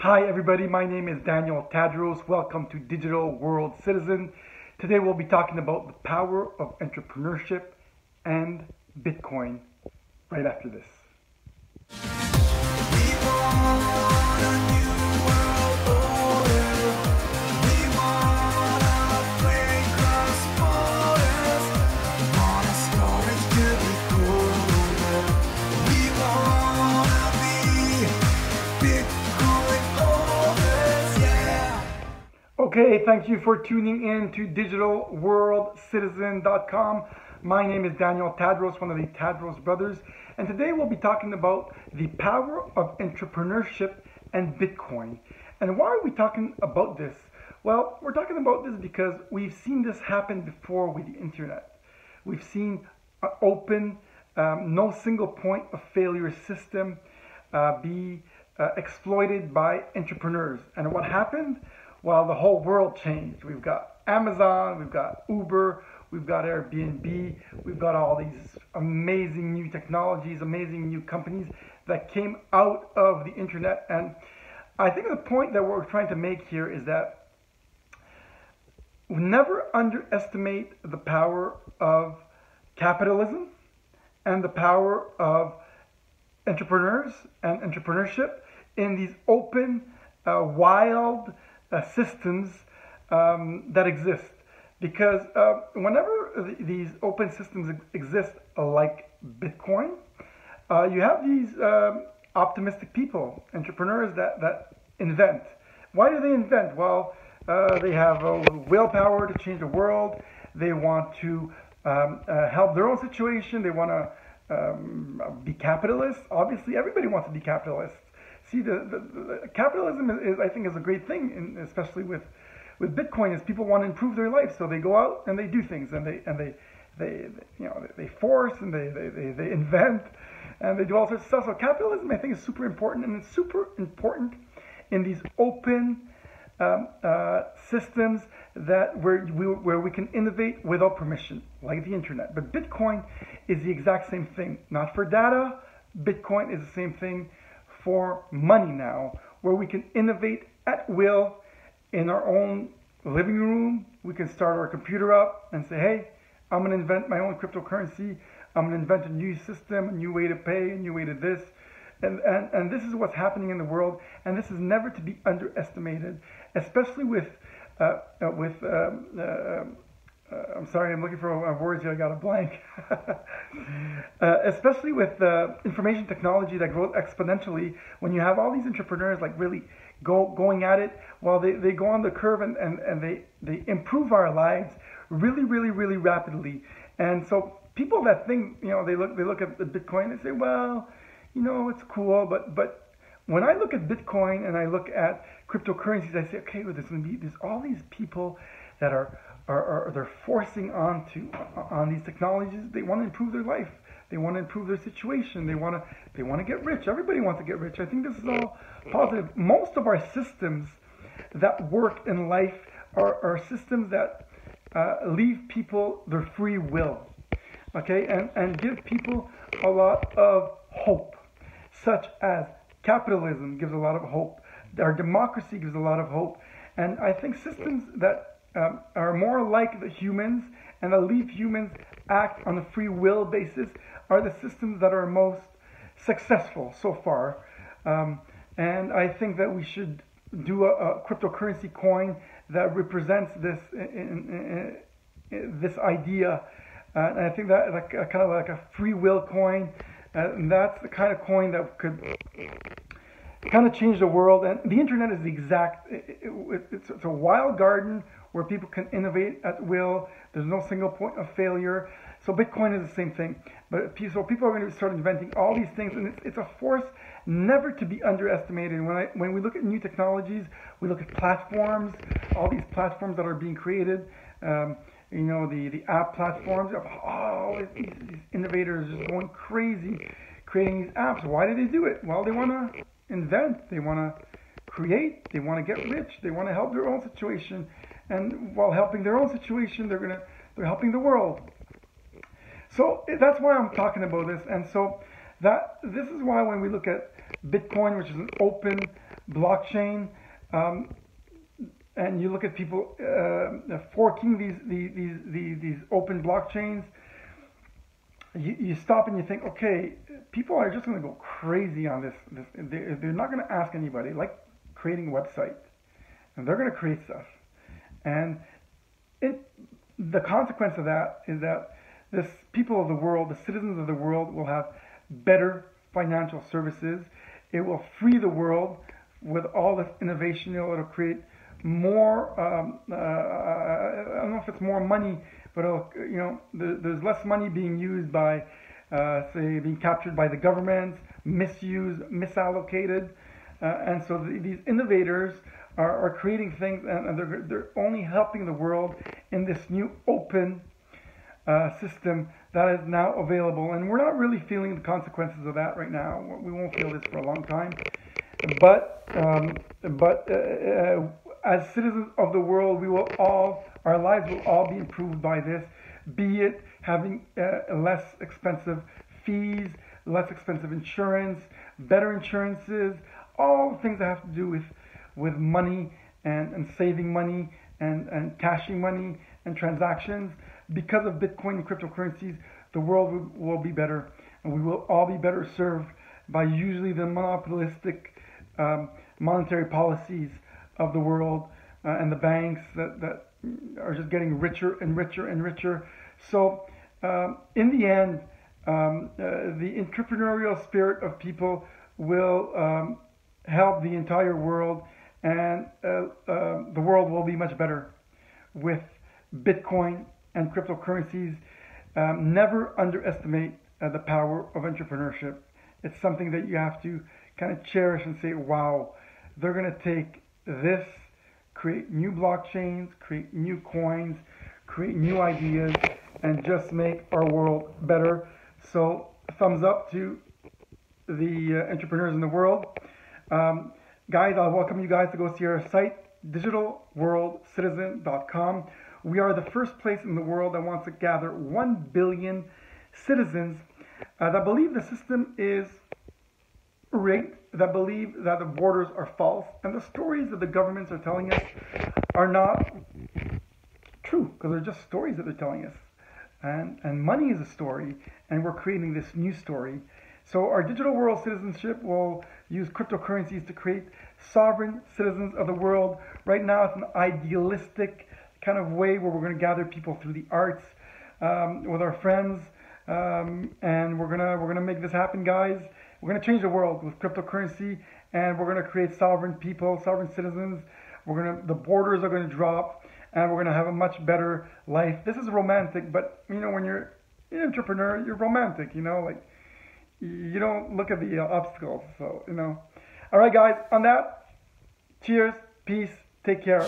Hi everybody, my name is Daniel Tadros. Welcome to Digital World Citizen. Today we'll be talking about the power of entrepreneurship and Bitcoin right after this. Okay, thank you for tuning in to digitalworldcitizen.com. My name is Daniel Tadros, one of the Tadros brothers, and today we'll be talking about the power of entrepreneurship and Bitcoin. And why are we talking about this? Well, we're talking about this because we've seen this happen before with the internet. We've seen open, no single point of failure system be exploited by entrepreneurs. And what happened? Well, the whole world changed. We've got Amazon, we've got Uber, we've got Airbnb, we've got all these amazing new technologies, amazing new companies that came out of the internet. And I think the point that we're trying to make here is that never underestimate the power of capitalism and the power of entrepreneurs and entrepreneurship in these open, wild systems that exist, because whenever these open systems exist, like Bitcoin, you have these optimistic people, entrepreneurs that invent. Why do they invent? Well, they have willpower to change the world. They want to help their own situation. They want to be capitalists. Obviously, everybody wants to be capitalists. See, the capitalism is, I think, is a great thing, especially with Bitcoin. Is people want to improve their life, so they go out and they do things, and they force and they invent and they do all sorts of stuff. So capitalism, I think, is super important, and it's super important in these open systems where we can innovate without permission, like the internet. But Bitcoin is the exact same thing. Not for data. Bitcoin is the same thing for money now, where we can innovate at will in our own living room. We can start our computer up and say, hey, I'm going to invent my own cryptocurrency. I'm going to invent a new system, a new way to pay, a new way to this. And this is what's happening in the world, and this is never to be underestimated, especially with I'm sorry, I'm looking for words here, I got a blank. Especially with information technology that grows exponentially, when you have all these entrepreneurs like really going at it, while they go on the curve and they improve our lives really rapidly. And so people that think, they look at the Bitcoin and say, well, it's cool, but when I look at Bitcoin and I look at cryptocurrencies, I say, okay, well, there's all these people that they're forcing on these technologies. They want to improve their life. They want to improve their situation. They want to get rich. Everybody wants to get rich. I think this is all positive. Most of our systems that work in life are systems that leave people their free will, okay, and give people a lot of hope, such as capitalism gives a lot of hope. Our democracy gives a lot of hope. And I think systems that are more like the humans and that leave humans act on a free will basis are the systems that are most successful so far. And I think that we should do a cryptocurrency coin that represents this idea. And I think that kind of like a free will coin, and that's the kind of coin that could kind of change the world. And the internet is the exact, it's a wild garden where people can innovate at will. There's no single point of failure. So Bitcoin is the same thing. But so people are going to start inventing all these things, and it's a force never to be underestimated. When we look at new technologies, we look at platforms, all these platforms that are being created, the app platforms, these innovators just going crazy creating these apps. Why do they do it? Well, they want to invent, they want to create, they want to get rich, they want to help their own situation. And while helping their own situation, they're helping the world. So that's why I'm talking about this. And so this is why when we look at Bitcoin, which is an open blockchain, and you look at people forking these open blockchains, you stop and you think, okay, people are just going to go crazy on this. They're not going to ask anybody, like creating a website, and they're going to create stuff. And the consequence of that is that this people of the world, the citizens of the world, will have better financial services. It will free the world with all this innovation. It'll create more. I don't know if it's more money, but there's less money being used by, say, being captured by the governments, misused, misallocated, and so these innovators are creating things, and they're only helping the world in this new open system that is now available. And we're not really feeling the consequences of that right now. We won't feel this for a long time. But as citizens of the world, our lives will all be improved by this, be it having less expensive fees, less expensive insurance, better insurances, all the things that have to do with money and saving money and cashing money and transactions. Because of Bitcoin and cryptocurrencies, the world will be better, and we will all be better served by usually the monopolistic monetary policies of the world and the banks that are just getting richer and richer and richer. So in the end, the entrepreneurial spirit of people will help the entire world, and the world will be much better with Bitcoin and cryptocurrencies. Never underestimate the power of entrepreneurship. It's something that you have to kind of cherish and say, wow, they're going to take this, create new blockchains, create new coins, create new ideas, and just make our world better. So thumbs up to the entrepreneurs in the world. Guys, I'll welcome you guys to go see our site, digitalworldcitizen.com. We are the first place in the world that wants to gather 1 billion citizens that believe the system is rigged, that believe that the borders are false, and the stories that the governments are telling us are not true, because they're just stories that they're telling us. And money is a story, and we're creating this new story. So our digital world citizenship will use cryptocurrencies to create sovereign citizens of the world. Right now it's an idealistic kind of way where we're going to gather people through the arts with our friends, and we're gonna make this happen, guys. We're going to change the world with cryptocurrency, and we're going to create sovereign people, sovereign citizens. The borders are going to drop, and we're going to have a much better life. This is romantic, but when you're an entrepreneur, you're romantic. Like you don't look at the obstacles. So All right, guys. On that, cheers, peace, take care.